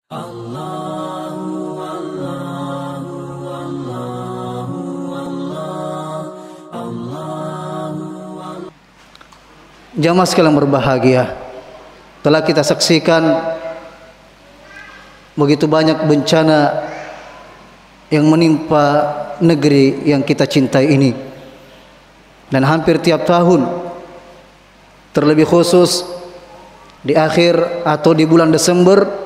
Jamaah sekalian berbahagia, telah kita saksikan begitu banyak bencana yang menimpa negeri yang kita cintai ini, dan hampir tiap tahun, terlebih khusus di akhir atau di bulan Desember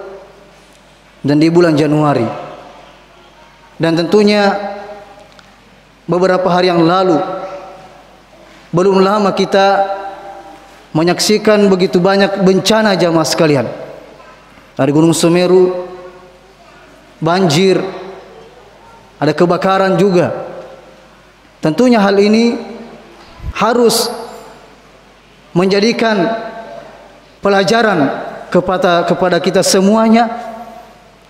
dan di bulan Januari. Dan tentunya beberapa hari yang lalu, belum lama kita menyaksikan begitu banyak bencana jamaah sekalian. Dari Gunung Semeru, banjir, ada kebakaran juga. Tentunya hal ini harus menjadikan pelajaran kepada kita semuanya,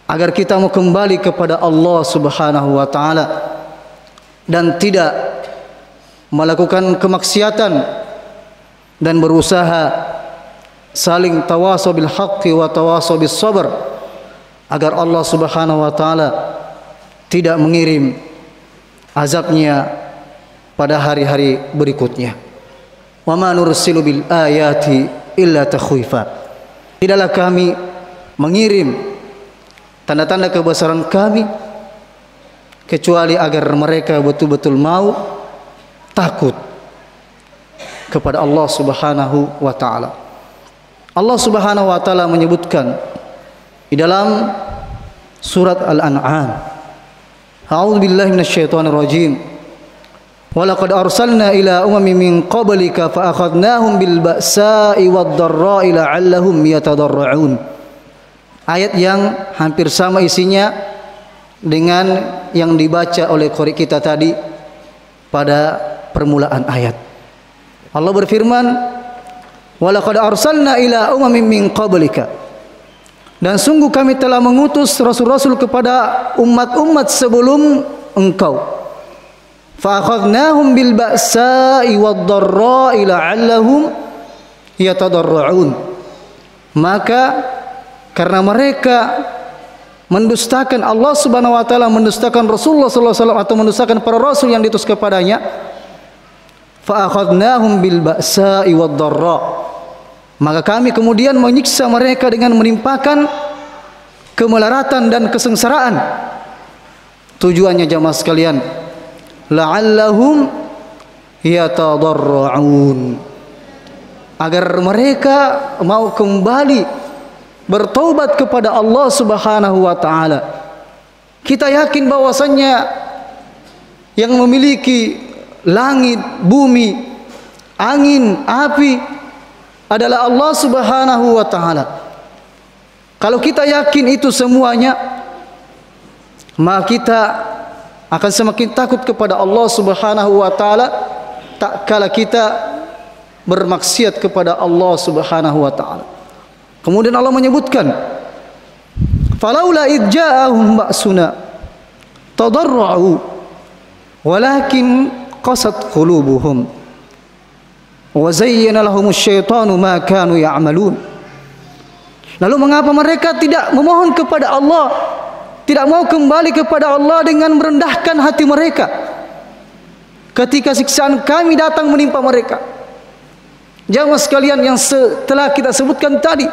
agar kita mau kembali kepada Allah Subhanahu wa taala dan tidak melakukan kemaksiatan, dan berusaha saling tawasaw bil haqqi wa tawasaw bis sabr, agar Allah Subhanahu wa taala tidak mengirim azabnya pada hari-hari berikutnya. Wa ma nursilu bil ayati illa takhwifa. Tidaklah kami mengirim tanda-tanda kebesaran kami kecuali agar mereka betul-betul mau takut kepada Allah Subhanahu wa taala. Allah Subhanahu wa taala menyebutkan di dalam surat Al-An'am, A'udzu billahi minasyaitonir rajim. Wa laqad arsalna ila umamin min qablika fa akhadnahum bil ba'sa'i wad dharra'i la'allahum yatadarra'un. Ayat yang hampir sama isinya dengan yang dibaca oleh qari kita tadi pada permulaan ayat. Allah berfirman, "Wa laqad arsalna ila umamin min qablika." Dan sungguh kami telah mengutus rasul-rasul kepada umat-umat sebelum engkau. Fa akhadnahum bil ba'sa'i wad dharra'i la'allahum yatadarra'un. Maka karena mereka mendustakan Allah Subhanahu wa taala, mendustakan Rasulullah sallallahu alaihi wasallam, atau mendustakan para rasul yang diutus kepadanya, fa akhadnahum bil ba'sa'i wad dharra, maka kami kemudian menyiksa mereka dengan menimpakan kemelaratan dan kesengsaraan. Tujuannya jamaah sekalian, la'allahum yatadarra'un, agar mereka mau kembali bertaubat kepada Allah Subhanahu wa taala. Kita yakin bahwasannya yang memiliki langit, bumi, angin, api adalah Allah Subhanahu wa taala. Kalau kita yakin itu semuanya, maka kita akan semakin takut kepada Allah Subhanahu wa taala tak kala kita bermaksiat kepada Allah Subhanahu wa taala. Kemudian Allah menyebutkan, "Falaula id ja'ahum ba'suna tadarra'u walakin qasat qulubuhum wa zayyana lahumus syaitanu ma kanu ya'malun." Lalu mengapa mereka tidak memohon kepada Allah, tidak mau kembali kepada Allah dengan merendahkan hati mereka ketika siksaan kami datang menimpa mereka? Jamaah sekalian yang telah kita sebutkan tadi,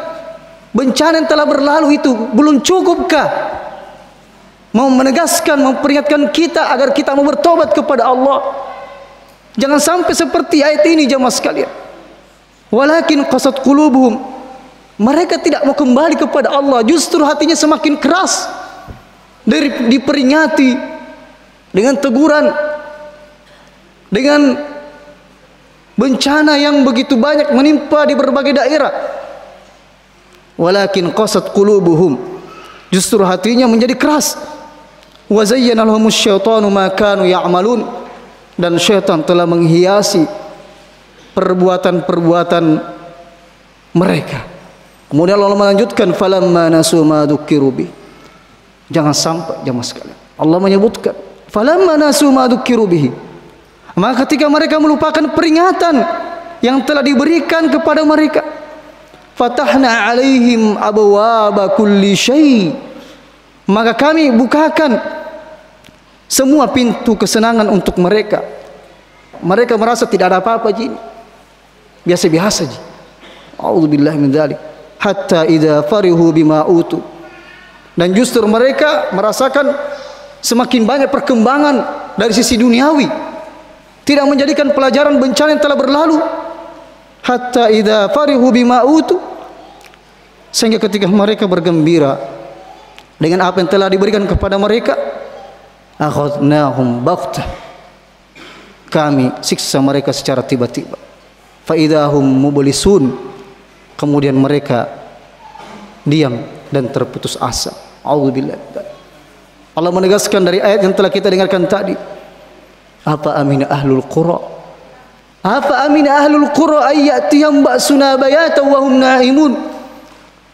bencana yang telah berlalu itu belum cukupkah mau menegaskan, memperingatkan kita agar kita mau bertobat kepada Allah? Jangan sampai seperti ayat ini jamaah sekalian. Walakin qasat qulubuhum, mereka tidak mau kembali kepada Allah, justru hatinya semakin keras. Dari diperingati dengan teguran, dengan bencana yang begitu banyak menimpa di berbagai daerah. Walakin qasat qulubuhum, justru hatinya menjadi keras. Wa zayyana lahumus syaitanu ma kanu ya'malun, dan syaitan telah menghiasi perbuatan-perbuatan mereka. Kemudian Allah melanjutkan, falamma nasu ma dzukiru bi. Jangan sampai jamaah sekalian, Allah menyebutkan falamma nasu ma dzukiru bihi, maka ketika mereka melupakan peringatan yang telah diberikan kepada mereka, fatahna alaihim abwaaba kulli syai', maka kami bukakan semua pintu kesenangan untuk mereka. Mereka merasa tidak ada apa-apa ji, biasa-biasa ji. A'udzubillahi min dzalik. Hatta idza farihu bima utu. Dan justru mereka merasakan semakin banyak perkembangan dari sisi duniawi, tidak menjadikan pelajaran bencana yang telah berlalu. Hatta idza farihu bima utu, sehingga ketika mereka bergembira dengan apa yang telah diberikan kepada mereka, akhadnahum baghtah, kami siksa mereka secara tiba-tiba. Fa idahum mublisun, kemudian mereka diam dan terputus asa. A'udzubillah. Allah menegaskan dari ayat yang telah kita dengarkan tadi, apa amina ahlul qura, apa amina ahlul qura ayyatihum ba'suna bayatan wa hum na'imun.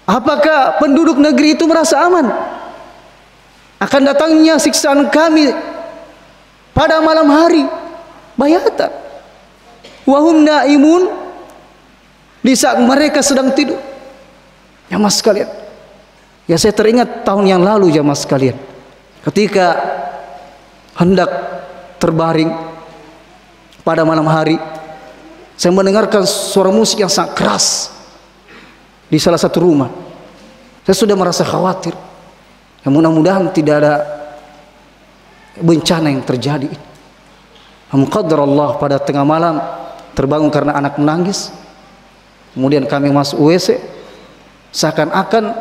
Apakah penduduk negeri itu merasa aman akan datangnya siksaan kami pada malam hari, bayatan wa hum na'imun, di saat mereka sedang tidur? Jamaah sekalian, ya saya teringat tahun yang lalu jamaah sekalian, ketika hendak terbaring pada malam hari, saya mendengarkan suara musik yang sangat keras di salah satu rumah. Saya sudah merasa khawatir, ya mudah-mudahan tidak ada bencana yang terjadi. Namun qadar Allah, pada tengah malam terbangun karena anak menangis. Kemudian kami masuk WC, seakan-akan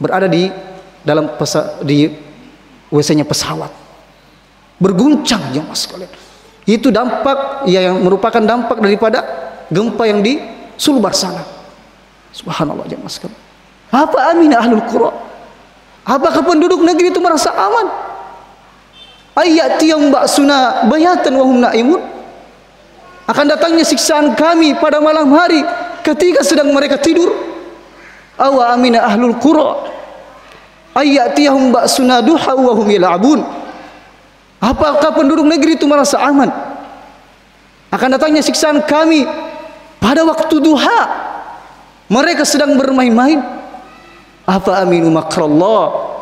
berada di dalam di WC-nya pesawat, berguncang jemaah sekalian. Itu dampak ya, yang merupakan dampak daripada gempa yang di Sulbar sana. Subhanallah jemaah sekalian. Apa amina ahlul qura? Apakah penduduk negeri itu merasa aman? Ayyatiyum ba'suna bayatan wa hum na'imun. Akan datangnya siksaan kami pada malam hari ketika sedang mereka tidur. Awa amina ahlul qura ayyatiyum ba'suna duha wa hum yal'abun. Apakah penduduk negeri itu merasa aman akan datangnya siksaan kami pada waktu duha, mereka sedang bermain-main? Apa aminu makrallah?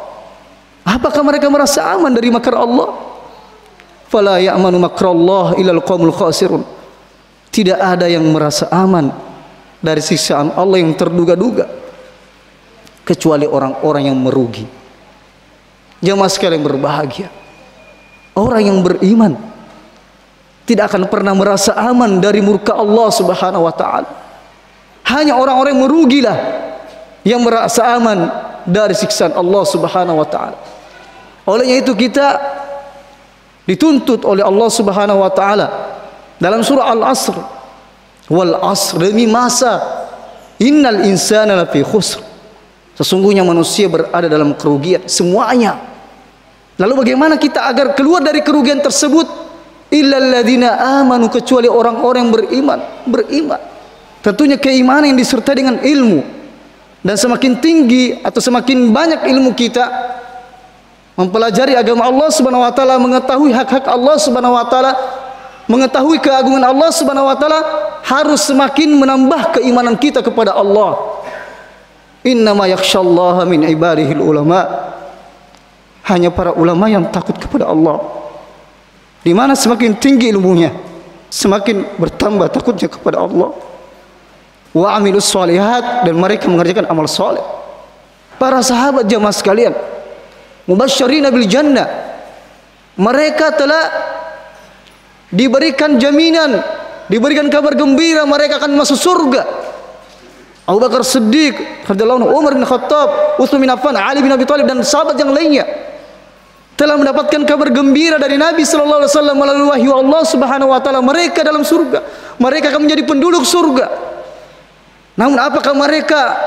Apakah mereka merasa aman dari makar Allah? Fala ya'manu makrallah illal qaumul khasirun. Tidak ada yang merasa aman dari siksaan Allah yang terduga-duga kecuali orang-orang yang merugi. Jamaah sekalian berbahagia, orang yang beriman tidak akan pernah merasa aman dari murka Allah Subhanahu wa taala. Hanya orang-orang yang merugilah yang merasa aman dari siksaan Allah Subhanahu wa taala. Olehnya itu kita dituntut oleh Allah Subhanahu wa taala dalam surah Al-Asr, wal asr, demi masa, innal insana lafi khusr, sesungguhnya manusia berada dalam kerugian semuanya. Lalu bagaimana kita agar keluar dari kerugian tersebut? Illal ladzina amanu, kecuali orang-orang yang beriman. Tentunya keimanan yang disertai dengan ilmu, dan semakin tinggi atau semakin banyak ilmu kita mempelajari agama Allah Subhanahu wa taala, mengetahui hak-hak Allah Subhanahu wa taala, mengetahui keagungan Allah Subhanahu wa taala, harus semakin menambah keimanan kita kepada Allah. Innama yakhsyallaha min ibadihil ulama. Hanya para ulama yang takut kepada Allah. Di mana semakin tinggi ilmunya, semakin bertambah takutnya kepada Allah. Wa amilus shalihat, dan mereka mengerjakan amal saleh. Para sahabat jamaah sekalian, mubasysyirina bil jannah, mereka telah diberikan jaminan, diberikan kabar gembira mereka akan masuk surga. Abu Bakar Siddiq radhiyallahu anhu, Umar bin Khattab, Utsman bin Affan, Ali bin Abi Thalib, dan sahabat yang lainnya telah mendapatkan kabar gembira dari Nabi sallallahu alaihi wasallam melalui wahyu Allah Subhanahu wa taala. Mereka dalam surga, mereka akan menjadi penduduk surga. Namun apakah mereka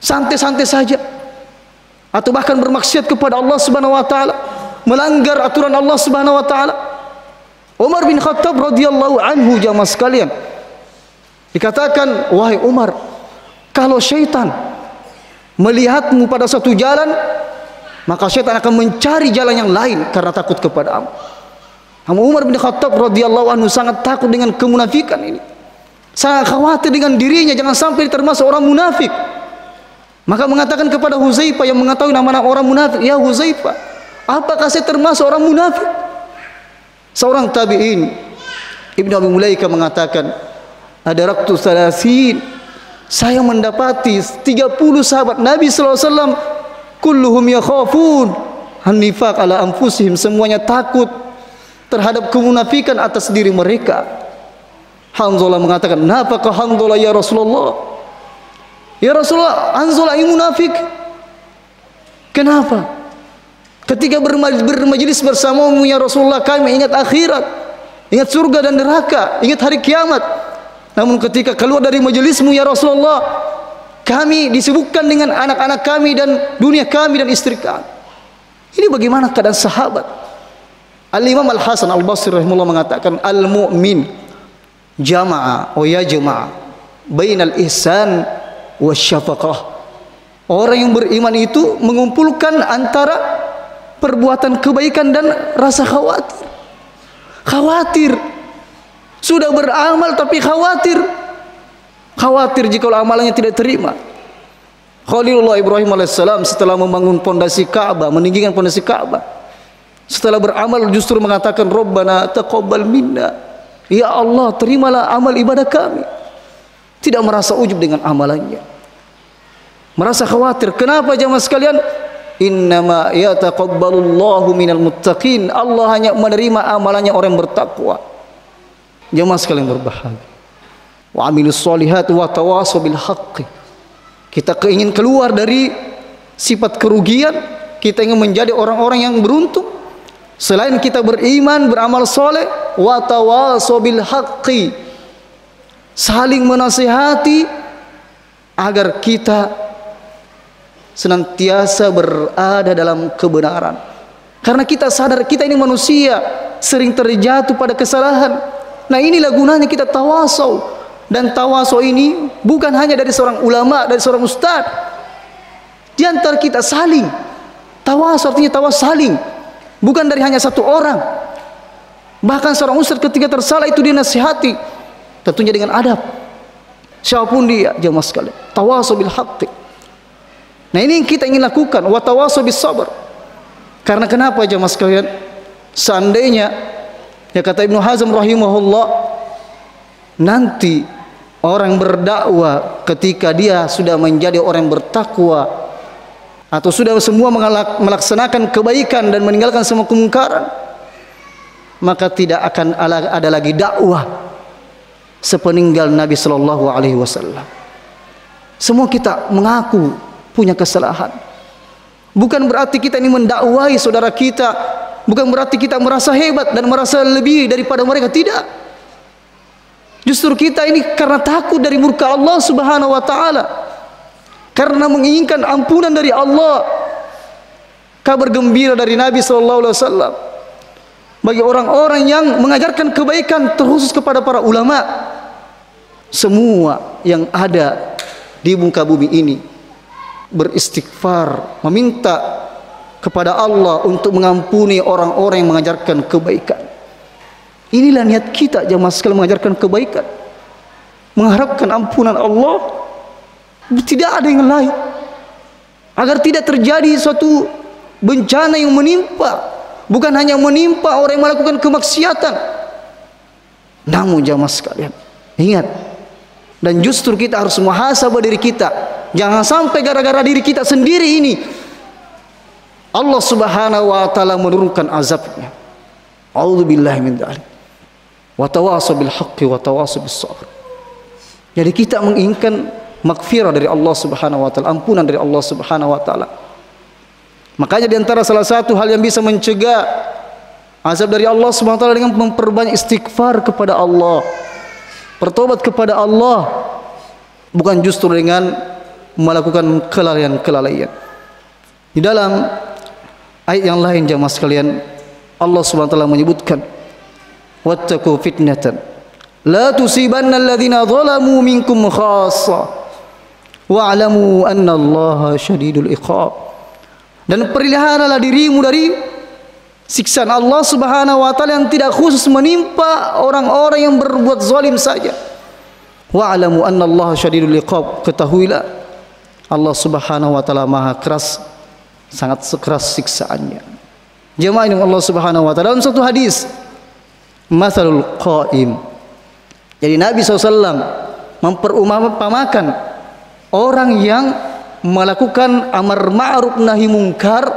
santai-santai saja atau bahkan bermaksiat kepada Allah Subhanahu wa taala, melanggar aturan Allah Subhanahu wa taala? Umar bin Khattab radhiyallahu anhu jamaah sekalian, dikatakan, wahai Umar, kalau syaitan melihatmu pada satu jalan, maka syaitan akan mencari jalan yang lain karena takut kepadamu. Namun Umar bin Khattab radhiyallahu anhu sangat takut dengan kemunafikan ini, sangat khawatir dengan dirinya jangan sampai termasuk orang munafik. Maka mengatakan kepada Huzaifah yang mengetahui nama-nama orang munafik, "Ya Huzaifah, apakah saya termasuk orang munafik?" Seorang tabi'in, Ibnu Abi Mulaika mengatakan, "Adaraktu salasin." Saya mendapati 30 sahabat Nabi sallallahu alaihi wasallam, kulluhum yakhafun an-nifaq ala anfusihim, semuanya takut terhadap kemunafikan atas diri mereka. Hanzalah mengatakan, "Nafaqah Hanzalah ya Rasulullah?" "Ya Rasulullah, Hanzalah ini munafik." "Kenapa?" "Ketika bermajlis bersamamu ya Rasulullah, kami ingat akhirat, ingat surga dan neraka, ingat hari kiamat. Namun ketika keluar dari majelismu ya Rasulullah, kami disibukkan dengan anak-anak kami dan dunia kami dan istri kami." Ini bagaimana keadaan sahabat. Al-Imam Al-Hasan Al-Basri rahimahullah mengatakan, "Al-mu'min jama'a wa yajma'a bainal ihsan wasyafaqah." Orang yang beriman itu mengumpulkan antara perbuatan kebaikan dan rasa khawatir. Khawatir. Sudah beramal tapi khawatir. Khawatir jika amalannya tidak terima. Khalilullah Ibrahim alaihissalam setelah membangun pondasi Ka'bah, meninggikan pondasi Ka'bah, setelah beramal justru mengatakan, "Rabbana taqabbal minna." Ya Allah, terimalah amal ibadah kami. Tidak merasa ujub dengan amalannya. Merasa khawatir. Kenapa jamaah sekalian? Innama yataqabbalullahu minal muttaqin. Allah hanya menerima amalannya orang yang bertakwa. Jamaah sekalian berbahagia. Wa amilus solihat wa tawasaw bil haqqi. Kita ingin keluar dari sifat kerugian, kita ingin menjadi orang-orang yang beruntung. Selain kita beriman, beramal soleh, wa tawasaw bil haqqi, saling menasihati agar kita senantiasa berada dalam kebenaran. Karena kita sadar kita ini manusia, sering terjatuh pada kesalahan. Nah, inilah gunanya kita tawasau. Dan tawasau ini bukan hanya dari seorang ulama, dari seorang ustaz. Di antara kita saling. Tawasau artinya tawas saling. Bukan dari hanya satu orang. Bahkan seorang ustaz ketika tersalah itu dinasihati. Tentunya dengan adab. Siapapun dia, jamaah sekalian. Tawasau bil haqqi. Nah, ini yang kita ingin lakukan. Wa tawasau bis sabr. Karena kenapa jamaah sekalian? Seandainya, ya kata Ibnu Hazm rahimahullah, nanti orang berdakwah ketika dia sudah menjadi orang yang bertakwa atau sudah semua melaksanakan kebaikan dan meninggalkan semua kemungkaran, maka tidak akan ada lagi dakwah sepeninggal Nabi sallallahu alaihi wasallam. Semua kita mengaku punya kesalahan. Bukan berarti kita ini mendakwahi saudara kita, bukan berarti kita merasa hebat dan merasa lebih daripada mereka, tidak. Justru kita ini karena takut dari murka Allah Subhanahu wa taala, karena menginginkan ampunan dari Allah. Kabar gembira dari Nabi sallallahu alaihi wasallam bagi orang-orang yang mengajarkan kebaikan, terkhusus kepada para ulama. Semua yang ada di muka bumi ini beristighfar, meminta kepada Allah untuk mengampuni orang-orang yang mengajarkan kebaikan. Inilah niat kita jamaah sekalian, mengajarkan kebaikan, mengharapkan ampunan Allah, tidak ada yang lain, agar tidak terjadi suatu bencana yang menimpa, bukan hanya menimpa orang yang melakukan kemaksiatan, namun jamaah sekalian ingat, dan justru kita harus muhasabah diri kita. Jangan sampai gara-gara diri kita sendiri ini Allah Subhanahu wa taala menurunkan azabnya. A'udzubillahi min dzalik. Wa tawasaw bil haqqi wa tawasaw bis sabr. Jadi kita menginginkan maghfirah dari Allah Subhanahu wa taala, ampunan dari Allah Subhanahu wa taala. Makanya di antara salah satu hal yang bisa mencegah azab dari Allah Subhanahu wa taala dengan memperbanyak istighfar kepada Allah, bertobat kepada Allah, bukan justru dengan melakukan kelalaian-kelalaian. Di dalam ayat yang lain jamaah sekalian, Allah Subhanahu wa taala menyebutkan, wattaqu fitnatan la tusibanna alladhina zalamu minkum khassa wa'lamu anna Allaha syadidul iqab. Dan peliharalah dirimu dari siksaan Allah Subhanahu wa taala yang tidak khusus menimpa orang-orang yang berbuat zalim saja. Wa'lamu anna Allaha syadidul iqab. Ketahuilah Allah Subhanahu wa taala maha keras, sangat keras siksaannya. Jemaah ini Allah Subhanahu wa taala dalam satu hadis, masalul qaim. Jadi Nabi SAW memperumpamakan orang yang melakukan amar ma'ruf nahi mungkar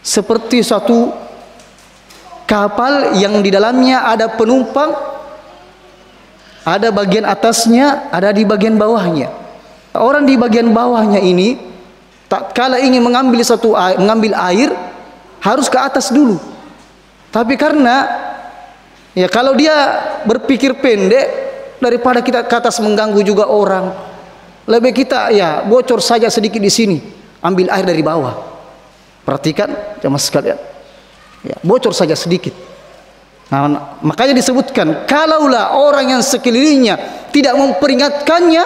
seperti satu kapal yang di dalamnya ada penumpang, ada bagian atasnya, ada di bagian bawahnya. Orang di bagian bawahnya ini tatkala ingin mengambil air harus ke atas dulu. Tapi karena ya kalau dia berpikir pendek, daripada kita ke atas mengganggu juga orang, lebih kita ya bocor saja sedikit di sini, ambil air dari bawah. Perhatikan jemaah sekalian, ya, bocor saja sedikit. Nah, makanya disebutkan kalaulah orang yang sekelilingnya tidak memperingatkannya,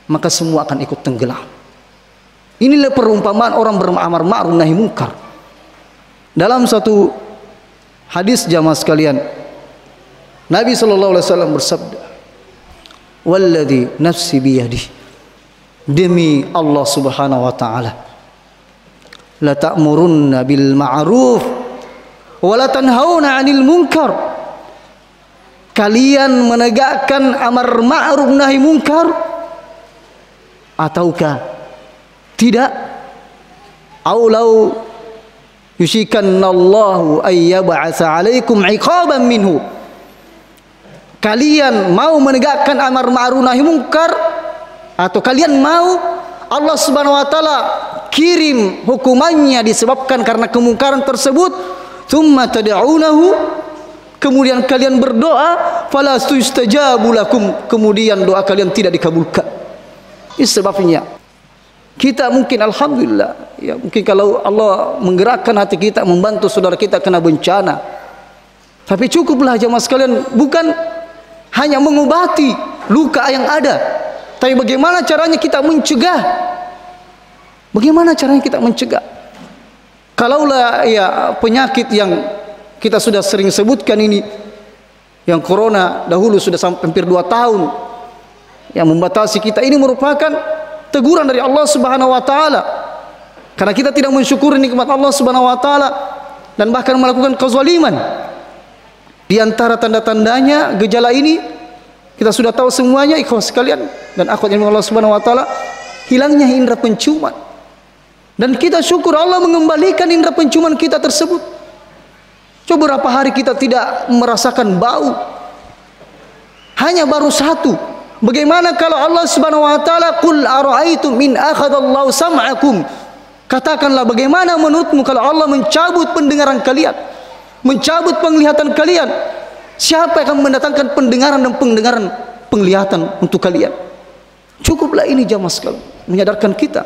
maka semua akan ikut tenggelam. Inilah perumpamaan orang beramar ma'ruf nahi munkar. Dalam satu hadis jamaah sekalian, Nabi SAW bersabda, "Walladzi nafsi biyadihi," demi Allah Subhanahu wa taala, "la ta'murunna bil ma'ruf wa la tanhauna 'anil munkar." Kalian menegakkan amar ma'ruf nahi munkar ataukah tidak? Aulau yushikanallahu ayyab'atsa 'alaikum 'iqaban minhu. Kalian mau menegakkan amar ma'ruf nahi munkar atau kalian mau Allah Subhanahu wa taala kirim hukumannya disebabkan karena kemungkaran tersebut, tsumma tad'unahu, kemudian kalian berdoa, fala tustajabu lakum, kemudian doa kalian tidak dikabulkan. Ini sebabnya kita mungkin alhamdulillah ya, mungkin kalau Allah menggerakkan hati kita membantu saudara kita kena bencana, tapi cukuplah jemaah sekalian bukan hanya mengobati luka yang ada, tapi bagaimana caranya kita mencegah. Bagaimana caranya kita mencegah? Kalaulah ya penyakit yang kita sudah sering sebutkan ini, yang corona dahulu sudah sampai hampir 2 tahun yang membatasi kita, ini merupakan teguran dari Allah Subhanahu wa taala. Karena kita tidak mensyukuri nikmat Allah Subhanahu wa taala dan bahkan melakukan kezaliman. Di antara tanda-tandanya gejala ini kita sudah tahu semuanya ikhwas sekalian dan akhwat yang Allah Subhanahu wa taala, hilangnya indera penciuman. Dan kita syukur Allah mengembalikan indera penciuman kita tersebut. Coba berapa hari kita tidak merasakan bau? Hanya baru satu. Bagaimana kalau Allah Subhanahu wa taala, qul ara'aitum in akhadallahu sam'akum, katakanlah bagaimana menurutmu kalau Allah mencabut pendengaran kalian, mencabut penglihatan kalian, siapa yang akan mendatangkan pendengaran dan penglihatan untuk kalian? Cukuplah ini jamaah sekalian menyadarkan kita.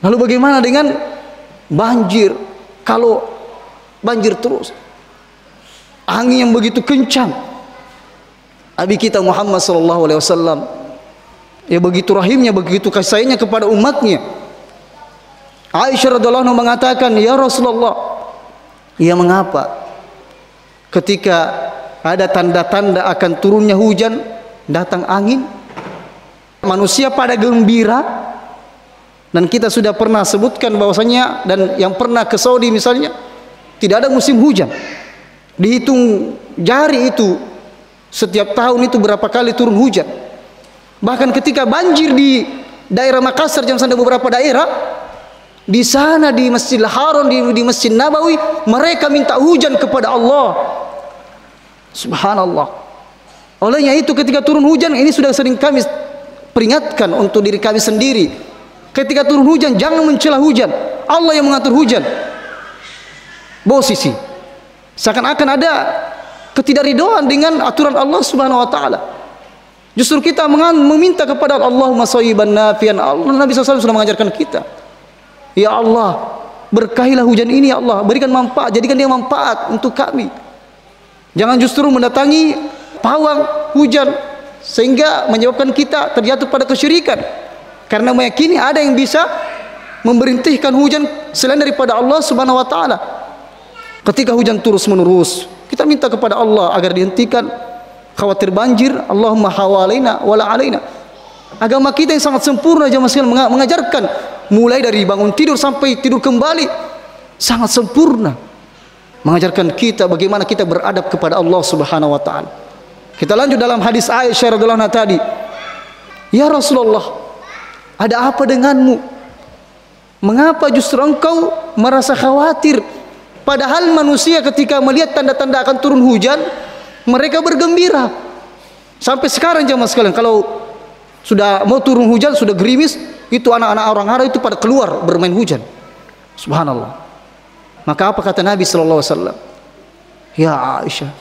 Lalu bagaimana dengan banjir? Kalau banjir terus, angin yang begitu kencang, Nabi kita Muhammad SAW ya begitu rahimnya, begitu kasih sayangnya kepada umatnya. Aisyah radhiallahu anha mengatakan, "Ya Rasulullah, ya mengapa ketika ada tanda-tanda akan turunnya hujan, datang angin, manusia pada gembira?" Dan kita sudah pernah sebutkan bahwasanya, dan yang pernah ke Saudi misalnya, tidak ada musim hujan. Dihitung jari itu, setiap tahun itu berapa kali turun hujan. Bahkan ketika banjir di daerah Makassar, jangan sampai beberapa daerah di sana, di Masjidil Haram, di Masjid Nabawi, mereka minta hujan kepada Allah. Subhanallah. Olehnya itu ketika turun hujan, ini sudah sering kami peringatkan untuk diri kami sendiri. Ketika turun hujan jangan mencela hujan, Allah yang mengatur hujan. Posisi seakan-akan ada ketidakridhaan dengan aturan Allah Subhanahu wa taala. Justru kita meminta kepada Allahumma shayyiban nafian. Allah, Nabi SAW sudah mengajarkan kita, ya Allah, berkahilah hujan ini ya Allah, berikan manfaat, jadikan dia manfaat untuk kami. Jangan justru mendatangi pawang hujan sehingga menyebabkan kita terjatuh pada kesyirikan, karena meyakini ada yang bisa memberhentikan hujan selain daripada Allah Subhanahu wa taala. Ketika hujan terus menerus, kita minta kepada Allah agar dihentikan. Khawatir banjir, Allahumma hawalaina wala alaina. Agama kita yang sangat sempurna jemaah sekalian, mengajarkan mulai dari bangun tidur sampai tidur kembali, sangat sempurna. Mengajarkan kita bagaimana kita beradab kepada Allah Subhanahu wa taala. Kita lanjut dalam hadis Aisyah radhiyallahu anha tadi. Ya Rasulullah, ada apa denganmu? Mengapa justru engkau merasa khawatir? Padahal manusia ketika melihat tanda-tanda akan turun hujan, mereka bergembira. Sampai sekarang jemaah sekalian, kalau sudah mau turun hujan, sudah gerimis, itu anak-anak orang Arab itu pada keluar bermain hujan. Subhanallah. Maka apa kata Nabi sallallahu alaihi wasallam? Ya Aisyah,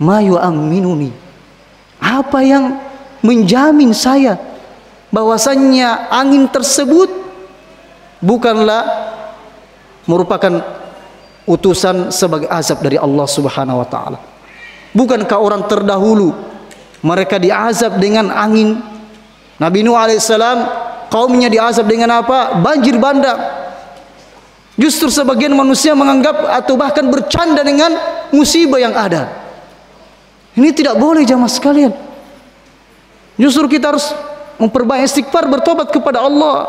ma yu'minuni. Apa yang menjamin saya bahwasannya angin tersebut bukanlah merupakan utusan sebagai azab dari Allah Subhanahu wa taala? Bukankah orang terdahulu mereka diazab dengan angin? Nabi Nuh alaihissalam kaumnya diazab dengan apa? Banjir bandang. Justru sebagian manusia menganggap atau bahkan bercanda dengan musibah yang ada. Ini tidak boleh jamaah sekalian. Justru kita harus memperbanyak istighfar, bertobat kepada Allah.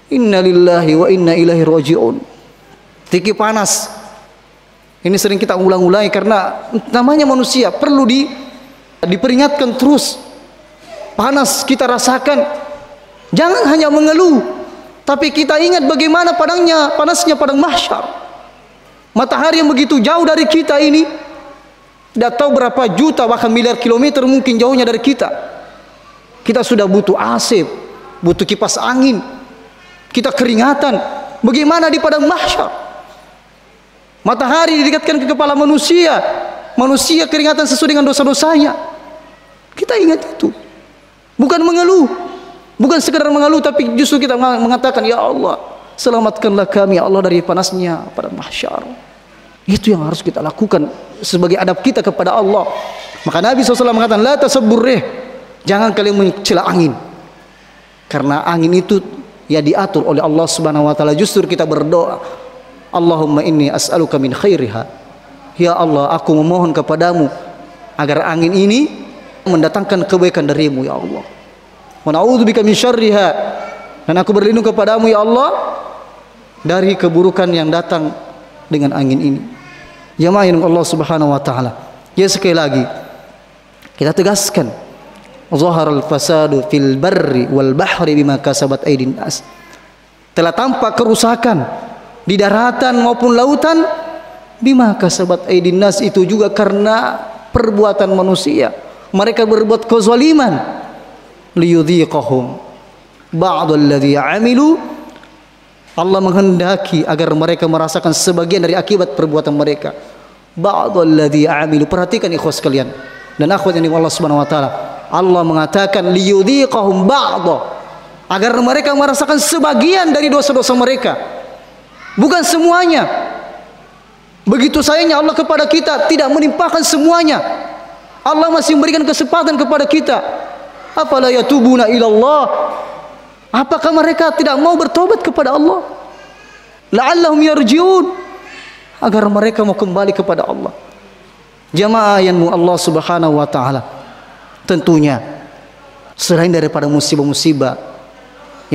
Inna lillahi wa inna ilaihi raji'un. Tiki panas. Ini sering kita ulang-ulangi karena namanya manusia perlu diperingatkan terus. Panas kita rasakan. Jangan hanya mengeluh, tapi kita ingat bagaimana panasnya padang mahsyar. Matahari yang begitu jauh dari kita ini, tidak tahu berapa juta bahkan miliar kilometer mungkin jauhnya dari kita. Kita sudah butuh AC, butuh kipas angin. Kita keringatan. Bagaimana di padang mahsyar? Matahari didekatkan ke kepala manusia. Manusia keringatan sesuai dengan dosa-dosanya. Kita ingat itu. Bukan mengeluh. Bukan sekedar mengeluh, tapi justru kita mengatakan, ya Allah, selamatkanlah kami ya Allah dari panasnya padang mahsyar. Itu yang harus kita lakukan sebagai adab kita kepada Allah. Maka Nabi SAW mengatakan, la tasabburrih. Jangan kalian mencela angin. Karena angin itu ya diatur oleh Allah Subhanahu wa taala. Justru kita berdoa, Allahumma inni as'aluka min khairiha. Ya Allah, aku memohon kepadamu agar angin ini mendatangkan kebaikan darimu ya Allah. Wa na'udzubika min syarriha. Dan aku berlindung kepadamu ya Allah dari keburukan yang datang dengan angin ini. Jamaah Allah Subhanahu wa taala. Ya, sekali lagi kita tegaskan, zaharal fasadu fil barri wal bahri bima kasabat aydin nas. Telah tampak kerusakan di daratan maupun lautan bima kasabat aydin nas, itu juga karena perbuatan manusia. Mereka berbuat kezaliman. Liyudhiqahum ba'dal ladzi 'amilu. Allah menghendaki agar mereka merasakan sebagian dari akibat perbuatan mereka. Ba'dal ladzi 'amilu. Perhatikan ikhwas sekalian dan akhwat yang Allah Subhanahu wa taala. Allah mengatakan liyudhiqahum ba'dha, agar mereka merasakan sebagian dari dosa-dosa mereka, bukan semuanya. Begitu sayangnya Allah kepada kita, tidak menimpakan semuanya. Allah masih memberikan kesempatan kepada kita. Afala yatubuna ilallah. Apakah mereka tidak mau bertobat kepada Allah? La'allahum yarji'un, agar mereka mau kembali kepada Allah. Jamaah yang Allah Subhanahu wa taala, tentunya selain daripada musibah-musibah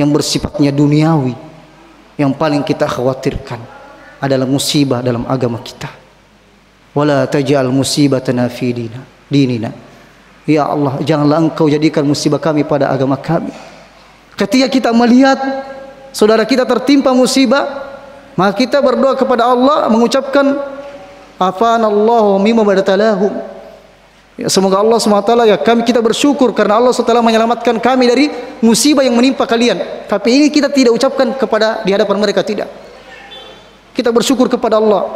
yang bersifatnya duniawi, yang paling kita khawatirkan adalah musibah dalam agama kita. Wala taj'al musibatana fi dinina. Ya Allah, janganlah engkau jadikan musibah kami pada agama kami. Ketika kita melihat saudara kita tertimpa musibah, maka kita berdoa kepada Allah, mengucapkan afanallahu mimma badatalahu. Ya, semoga Allah SWT ya kita bersyukur karena Allah SWT menyelamatkan kami dari musibah yang menimpa kalian. Tapi ini kita tidak ucapkan kepada di hadapan mereka, tidak. Kita bersyukur kepada Allah.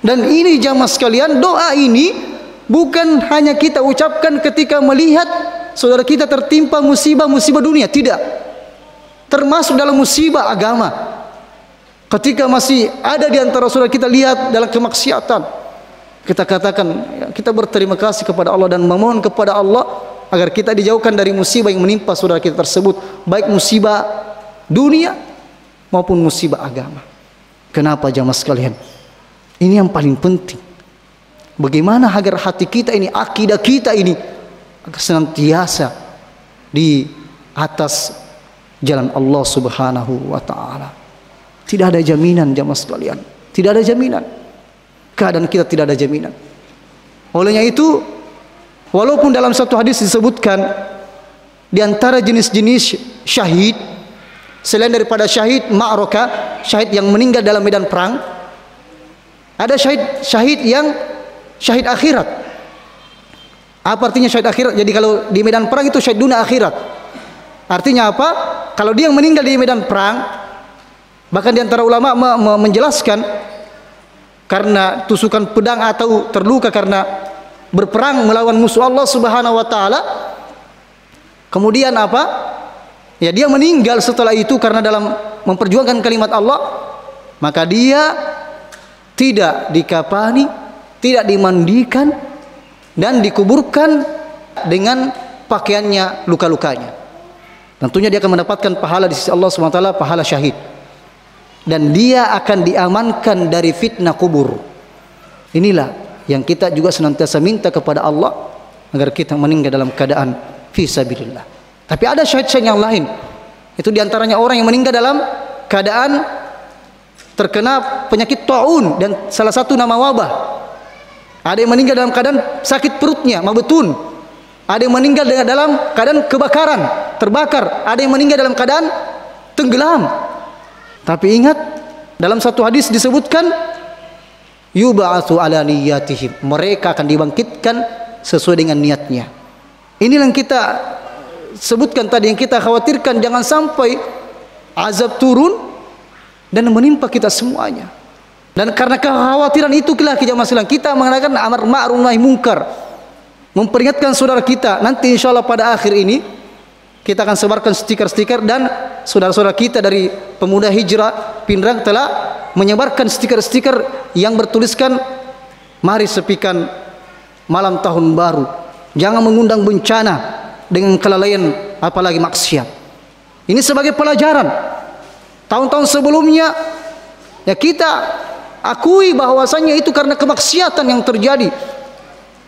Dan ini jamaah sekalian, doa ini bukan hanya kita ucapkan ketika melihat saudara kita tertimpa musibah-musibah dunia, tidak. Termasuk dalam musibah agama. Ketika masih ada di antara saudara kita lihat dalam kemaksiatan, kita katakan kita berterima kasih kepada Allah dan memohon kepada Allah agar kita dijauhkan dari musibah yang menimpa saudara kita tersebut, baik musibah dunia maupun musibah agama. Kenapa jamaah sekalian? Ini yang paling penting. Bagaimana agar hati kita ini, akidah kita ini agar senantiasa di atas jalan Allah Subhanahu wa taala. Tidak ada jaminan jamaah sekalian. Tidak ada jaminan. Keadaan kita tidak ada jaminan. Olehnya itu, walaupun dalam satu hadis disebutkan di antara jenis-jenis syahid, selain daripada syahid ma'rakah, syahid yang meninggal dalam medan perang, ada syahid yang syahid akhirat. Apa artinya syahid akhirat? Jadi kalau di medan perang itu syahid dunia akhirat. Artinya apa? Kalau dia yang meninggal di medan perang, bahkan di antara ulama menjelaskan karena tusukan pedang atau terluka karena berperang melawan musuh Allah Subhanahu wa taala. Kemudian apa? Ya, dia meninggal setelah itu karena dalam memperjuangkan kalimat Allah, maka dia tidak dikafani, tidak dimandikan, dan dikuburkan dengan pakaiannya luka-lukanya. Tentunya dia akan mendapatkan pahala di sisi Allah Subhanahu wa taala, pahala syahid. Dan dia akan diamankan dari fitnah kubur. Inilah yang kita juga senantiasa minta kepada Allah agar kita meninggal dalam keadaan fi sabilillah. Tapi ada syahid-syahid yang lain. Itu diantaranya orang yang meninggal dalam keadaan terkena penyakit taun dan salah satu nama wabah. Ada yang meninggal dalam keadaan sakit perutnya, mabetun. Ada yang meninggal dalam keadaan kebakaran, terbakar. Ada yang meninggal dalam keadaan tenggelam. Tapi ingat, dalam satu hadis disebutkan yub'atsu ala niyyatihim, mereka akan dibangkitkan sesuai dengan niatnya. Inilah yang kita sebutkan tadi, yang kita khawatirkan jangan sampai azab turun dan menimpa kita semuanya. Dan karena kekhawatiran itu kita mengadakan amar ma'ruf nahi munkar, memperingatkan saudara kita. Nanti insyaallah pada akhir ini kita akan sebarkan stiker-stiker, dan saudara-saudara kita dari Pemuda Hijrah Pindrang telah menyebarkan stiker-stiker yang bertuliskan mari sepikan malam tahun baru, jangan mengundang bencana dengan kelalaian apalagi maksiat. Ini sebagai pelajaran. Tahun-tahun sebelumnya ya kita akui bahwasanya itu karena kemaksiatan yang terjadi.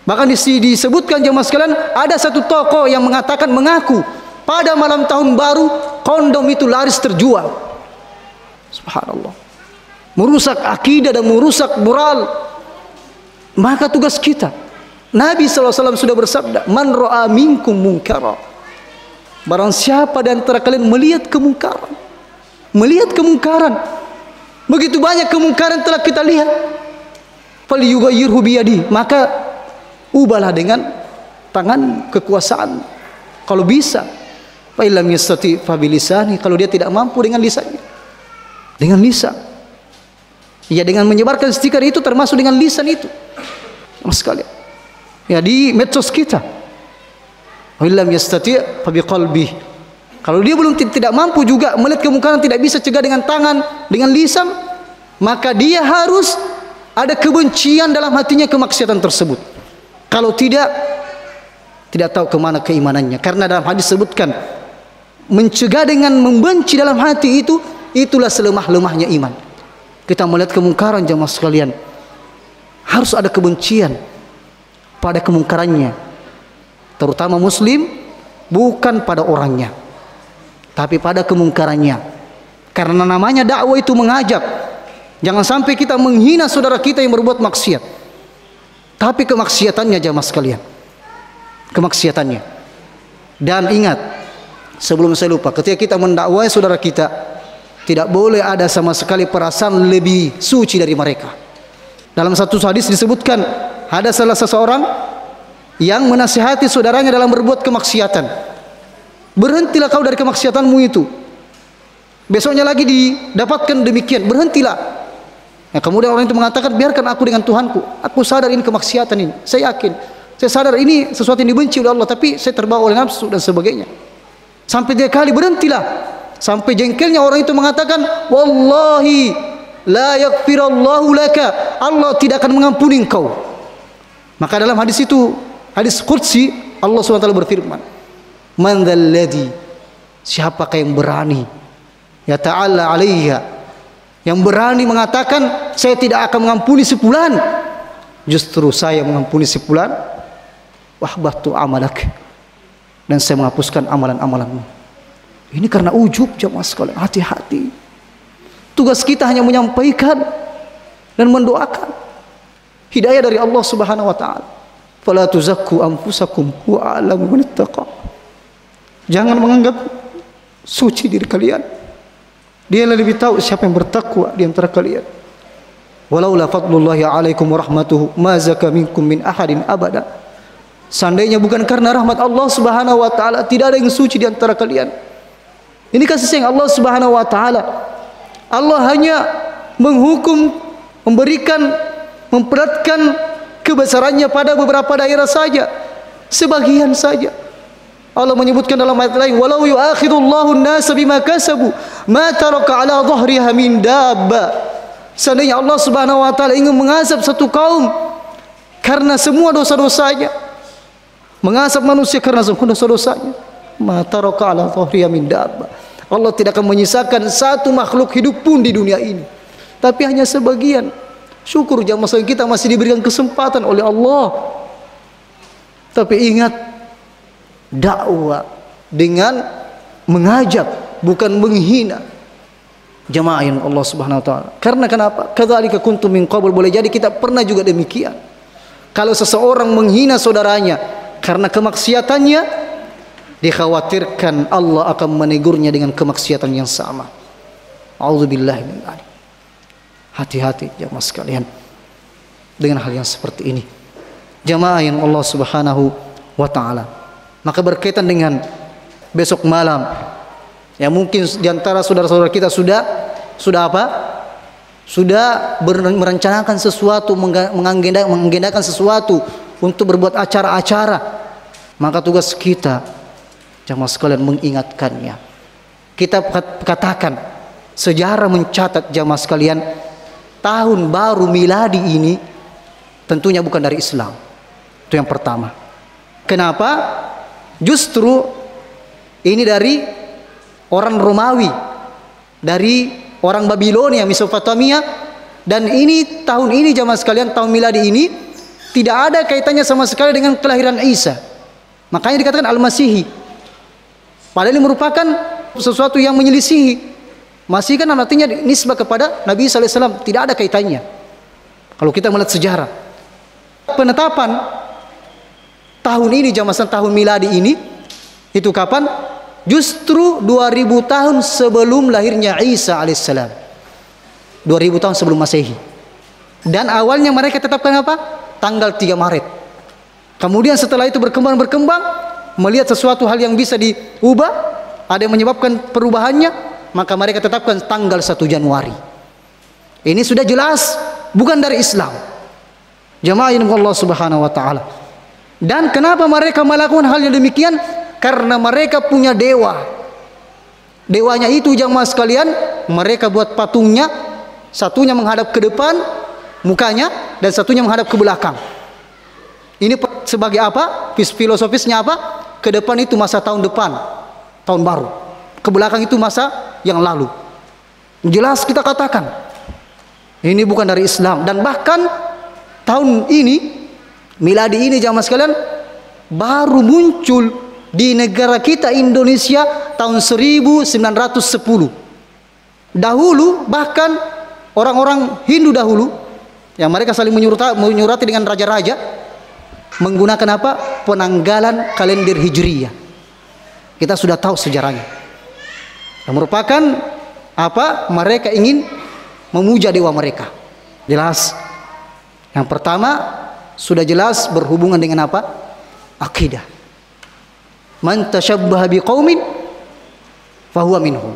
Bahkan disebutkan jemaah sekalian, ada satu tokoh yang mengaku pada malam tahun baru kondom itu laris terjual. Subhanallah. Merusak akidah dan merusak moral. Maka tugas kita, Nabi SAW sudah bersabda, man ra'a minkum munkara, barang siapa di antara kalian melihat kemungkaran, begitu banyak kemungkaran telah kita lihat, falyughayyirhu biyadi, maka ubahlah dengan tangan kekuasaan kalau bisa. Fa illam yastati fa bilisani, kalau dia tidak mampu dengan lisannya, dengan lisan. Ya, dengan menyebarkan stiker itu termasuk dengan lisan itu. Mas sekalian. Ya, di medsos kita. Fa illam yastati fa biqalbi. Kalau dia belum tidak mampu juga melihat kemungkaran, tidak bisa cegah dengan tangan, dengan lisan, maka dia harus ada kebencian dalam hatinya kemaksiatan tersebut. Kalau tidak tahu kemana keimanannya. Karena dalam hadis sebutkan, mencegah dengan membenci dalam hati itu, itulah selemah-lemahnya iman. Kita melihat kemungkaran jamaah sekalian, harus ada kebencian pada kemungkarannya, terutama muslim, bukan pada orangnya, tapi pada kemungkarannya. Karena namanya dakwah itu mengajak. Jangan sampai kita menghina saudara kita yang berbuat maksiat, tapi kemaksiatannya jamaah sekalian, kemaksiatannya. Dan ingat, sebelum saya lupa, ketika kita mendakwai saudara kita, tidak boleh ada sama sekali perasaan lebih suci dari mereka. Dalam satu hadis disebutkan, ada salah seseorang yang menasihati saudaranya dalam berbuat kemaksiatan. Berhentilah kau dari kemaksiatanmu itu. Besoknya lagi didapatkan demikian, berhentilah. Nah, kemudian orang itu mengatakan, biarkan aku dengan Tuhanku. Aku sadar ini kemaksiatan ini. Saya yakin, saya sadar ini sesuatu yang dibenci oleh Allah, tapi saya terbawa oleh nafsu dan sebagainya. Sampai 3 kali, berhentilah. Sampai jengkelnya orang itu mengatakan, wallahi la yaghfirallahu laka, Allah tidak akan mengampuni engkau. Maka dalam hadis itu, hadis qudsi, Allah SWT berfirman, man dzalladzi, siapakah yang berani, ya ta'ala alaiha, yang berani mengatakan saya tidak akan mengampuni si fulan, justru saya mengampuni si fulan, wahbatu amalak, dan saya menghapuskan amalan-amalanmu. Ini karena ujub jamaah sekalian. Hati-hati. Tugas kita hanya menyampaikan dan mendoakan hidayah dari Allah Subhanahu wa taala. Fala tuzakku anfusakum wa a'lamu man ittaqa. Jangan menganggap suci diri kalian. Dia lebih tahu siapa yang bertakwa di antara kalian. Walaula fadlullahi 'alaikum wa rahmatuhu ma zaka minkum min ahadin abada. Seandainya bukan karena rahmat Allah Subhanahu wa taala, tidak ada yang suci di antara kalian. Ini kasih sayang Allah Subhanahu wa taala. Allah hanya menghukum, memberikan, memperatkan kebesarannya pada beberapa daerah saja, sebagian saja. Allah menyebutkan dalam ayat lain, walau yu'akhidullahu an-nasa bima kasabu ma taraka ala dhahriha min dabba. Seandainya Allah Subhanahu wa taala ingin mengazab satu kaum karena semua dosa-dosanya, mengazab manusia karena semua dosa-dosanya, ma taraka ala dhahriha min dabba. Allah tidak akan menyisakan satu makhluk hidup pun di dunia ini, tapi hanya sebagian. Syukur jamaah kita masih diberikan kesempatan oleh Allah. Tapi ingat, dakwah dengan mengajak, bukan menghina. Jamaah yang Allah Subhanahu wa taala. Karena kenapa? Kadzalika kuntum min qabl. Boleh jadi kita pernah juga demikian. Kalau seseorang menghina saudaranya karena kemaksiatannya, dikhawatirkan Allah akan menegurnya dengan kemaksiatan yang sama. A'udzubillahi min dzalik. Hati-hati jamaah sekalian dengan hal yang seperti ini. Jamaah yang Allah Subhanahu wa taala. Maka berkaitan dengan besok malam, ya mungkin diantara saudara-saudara kita sudah apa? Sudah merencanakan sesuatu, mengagendakan sesuatu untuk berbuat acara-acara. Maka tugas kita jamaah sekalian mengingatkannya. Kita katakan, sejarah mencatat jamaah sekalian, tahun baru miladi ini tentunya bukan dari Islam. Itu yang pertama. Kenapa? Justru ini dari orang Romawi, dari orang Babilonia, Mesopotamia, dan ini tahun ini jamaah sekalian, tahun miladi ini tidak ada kaitannya sama sekali dengan kelahiran Isa. Makanya dikatakan Al-Masihi. Padahal ini merupakan sesuatu yang menyelisihi. Masih kan artinya nisbah kepada Nabi sallallahu alaihi wasallam, tidak ada kaitannya. Kalau kita melihat sejarah, penetapan tahun ini jamaah tahun miladi ini itu kapan? Justru 2000 tahun sebelum lahirnya Isa alaihissalam. 2000 tahun sebelum Masehi. Dan awalnya mereka tetapkan apa? Tanggal 3 Maret. Kemudian setelah itu berkembang, melihat sesuatu hal yang bisa diubah, ada yang menyebabkan perubahannya, maka mereka tetapkan tanggal 1 Januari. Ini sudah jelas bukan dari Islam. Jamaah yang Allah Subhanahu wa taala. Dan kenapa mereka melakukan hal yang demikian? Karena mereka punya dewa. Dewanya itu jamaah sekalian, mereka buat patungnya, satunya menghadap ke depan mukanya dan satunya menghadap ke belakang. Ini sebagai apa? Filosofisnya apa? Ke depan itu masa tahun depan, tahun baru. Ke belakang itu masa yang lalu. Jelas kita katakan ini bukan dari Islam. Dan bahkan tahun ini, miladi ini jamaah sekalian, baru muncul di negara kita Indonesia tahun 1910. Dahulu bahkan orang-orang Hindu dahulu yang mereka saling menyurati dengan raja-raja, menggunakan apa? Penanggalan kalender Hijriyah. Kita sudah tahu sejarahnya. Yang merupakan apa? Mereka ingin memuja dewa mereka. Jelas. Yang pertama sudah jelas berhubungan dengan apa? Akidah. Man tashabbaha biqaumin fahuwa minhum.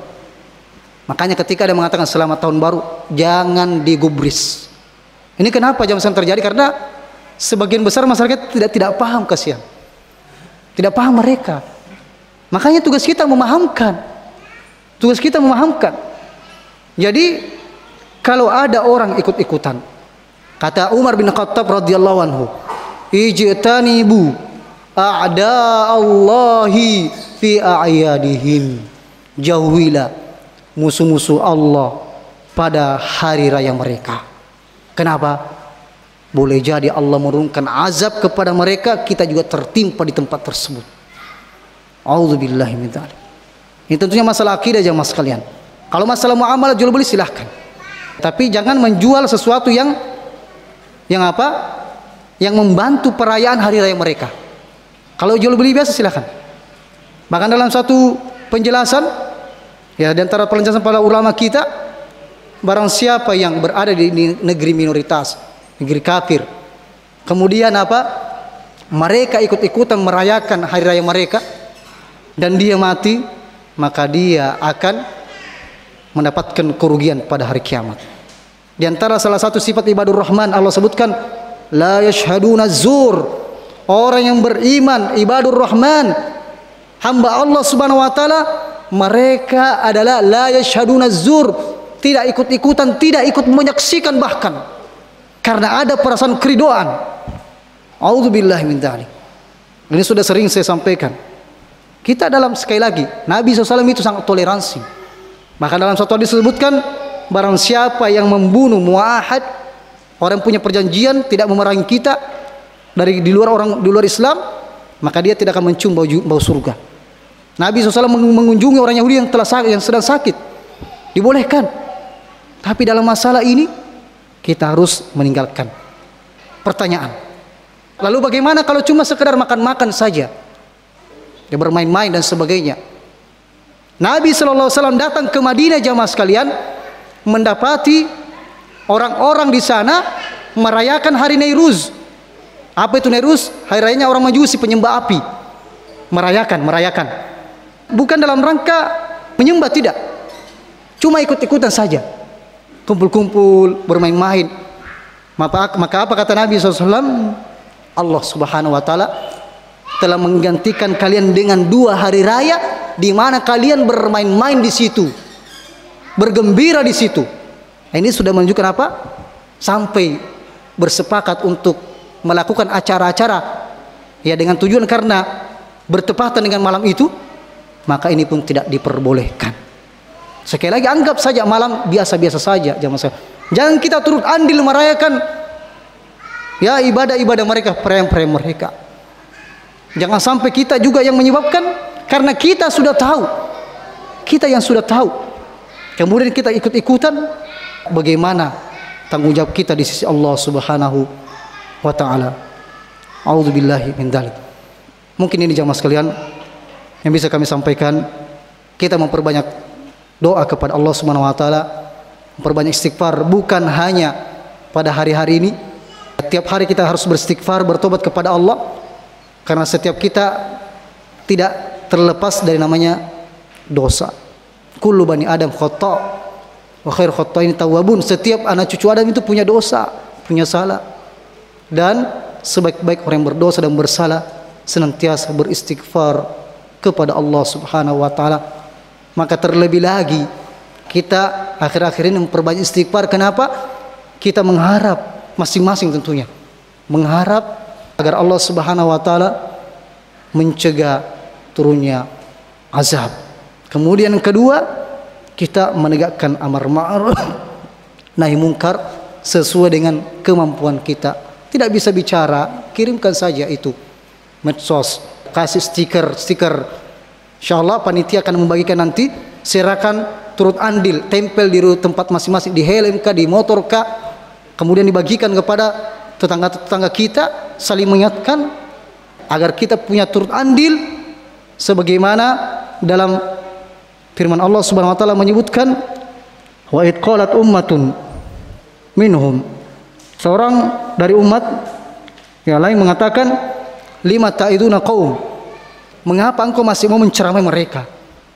Makanya ketika ada mengatakan selamat tahun baru, jangan digubris. Ini kenapa jamaah terjadi? Karena sebagian besar masyarakat tidak paham, kasihan. Tidak paham mereka. Makanya tugas kita memahamkan. Tugas kita memahamkan. Jadi kalau ada orang ikut-ikutan, kata Umar bin Khattab radhiyallahu anhu, ijtanibu a'da Allahi fi a'yadihim. Jauhilah musuh-musuh Allah pada hari raya mereka. Kenapa? Boleh jadi Allah menurunkan azab kepada mereka, kita juga tertimpa di tempat tersebut. A'udzubillahi min dzalik. Ini tentunya masalah akidah jamaah sekalian. Kalau masalah muamalah jual beli silahkan, tapi jangan menjual sesuatu yang apa? Yang membantu perayaan hari raya mereka. Kalau jual beli biasa silahkan. Bahkan dalam satu penjelasan, ya, di antara penjelasan para ulama kita, barang siapa yang berada di negeri minoritas, negeri kafir, kemudian apa? Mereka ikut-ikutan merayakan hari raya mereka dan dia mati, maka dia akan mendapatkan kerugian pada hari kiamat. Di antara salah satu sifat ibadur rahman, Allah sebutkan la yashhaduna zur. Orang yang beriman, ibadur rahman, hamba Allah Subhanahu wa taala, mereka adalah la yashhaduna zur, tidak ikut-ikutan, tidak ikut menyaksikan bahkan, karena ada perasaan keridoan. A'udzubillahi min dzalik. Ini sudah sering saya sampaikan. Kita dalam, sekali lagi, Nabi SAW itu sangat toleransi. Maka dalam satu hadis disebutkan, barang siapa yang membunuh muahad, orang punya perjanjian tidak memerangi kita dari di luar Islam, maka dia tidak akan mencium bau surga. Nabi SAW mengunjungi orang Yahudi yang sedang sakit, dibolehkan. Tapi dalam masalah ini kita harus meninggalkan. Pertanyaan, lalu bagaimana kalau cuma sekedar makan-makan saja, ya bermain-main dan sebagainya? Nabi SAW datang ke Madinah jamaah sekalian, mendapati orang-orang di sana merayakan hari Nairuz. Apa itu Nairuz? Hari rayanya orang Majusi penyembah api. Merayakan. Bukan dalam rangka menyembah, tidak. Cuma ikut-ikutan saja. Kumpul-kumpul, bermain-main. Maka apa kata Nabi SAW? Allah Subhanahu wa taala telah menggantikan kalian dengan 2 hari raya di mana kalian bermain-main di situ, bergembira di situ. Ini sudah menunjukkan apa? Sampai bersepakat untuk melakukan acara-acara, ya, dengan tujuan karena bertepatan dengan malam itu, maka ini pun tidak diperbolehkan. Sekali lagi, anggap saja malam biasa-biasa saja, jangan kita turut andil merayakan, ya, ibadah-ibadah mereka, perayaan-perayaan mereka. Jangan sampai kita juga yang menyebabkan, karena kita sudah tahu, kita yang sudah tahu, kemudian kita ikut-ikutan. Bagaimana tanggung jawab kita di sisi Allah Subhanahu wa taala? A'udzubillahi min dzalik. Mungkin ini jamaah sekalian yang bisa kami sampaikan. Kita memperbanyak doa kepada Allah Subhanahu wa taala, memperbanyak istighfar, bukan hanya pada hari-hari ini. Setiap hari kita harus beristighfar, bertobat kepada Allah, karena setiap kita tidak terlepas dari namanya dosa. Kullu bani Adam khata' wa khair khata'in tawwabun. Setiap anak cucu Adam itu punya dosa, punya salah. Dan sebaik-baik orang yang berdosa dan bersalah senantiasa beristighfar kepada Allah Subhanahu wa taala. Maka terlebih lagi kita akhir-akhir ini memperbanyak istighfar. Kenapa? Kita mengharap, masing-masing tentunya mengharap agar Allah Subhanahu wa taala mencegah turunnya azab. Kemudian yang kedua, kita menegakkan amar ma'ruf nahi mungkar sesuai dengan kemampuan kita. Tidak bisa bicara, kirimkan saja itu medsos, kasih stiker. Insyaallah panitia akan membagikan nanti, silakan turut andil, tempel di tempat masing-masing, di helm kah, di motor kah, kemudian dibagikan kepada tetangga-tetangga kita, saling mengingatkan agar kita punya turut andil sebagaimana dalam firman Allah Subhanahu wa taala menyebutkan, wa id qalat ummatun minhum, seorang dari umat yang lain mengatakan, lima ta'iduna qaum, mengapa engkau masih mau menceramai mereka,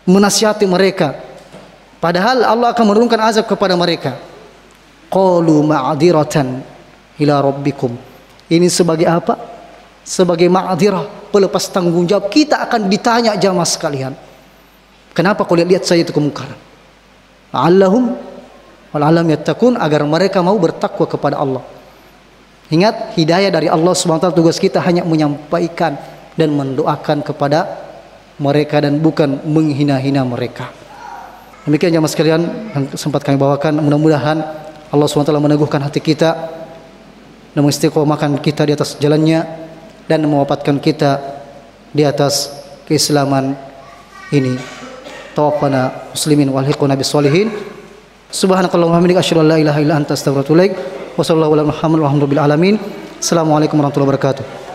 menasihati mereka, padahal Allah akan menurunkan azab kepada mereka. Qalu ma'diratan ila rabbikum. Ini sebagai apa? Sebagai ma'dirah, pelepas tanggung jawab. Kita akan ditanya jamaah sekalian, kenapa kau lihat saya itu kemungkaran? La'allahum wal'alam yattaqun, agar mereka mau bertakwa kepada Allah. Ingat, hidayah dari Allah SWT, tugas kita hanya menyampaikan dan mendoakan kepada mereka dan bukan menghina-hina mereka. Demikian jamaah sekalian yang sempat kami bawakan. Mudah-mudahan Allah SWT meneguhkan hati kita dan mengistiqomahkan kita di atas jalannya dan mewafatkan kita di atas keislaman ini. Tawaffana muslimin wal hiqna bis solihin. Subhanakallahumma wa bihamdika asyhadu an la ilaha illa anta astaghfiruka wa atubu ilaik. Wa sallallahu ala Muhammad wa alhamdulillahi alamin. Assalamualaikum warahmatullahi wabarakatuh.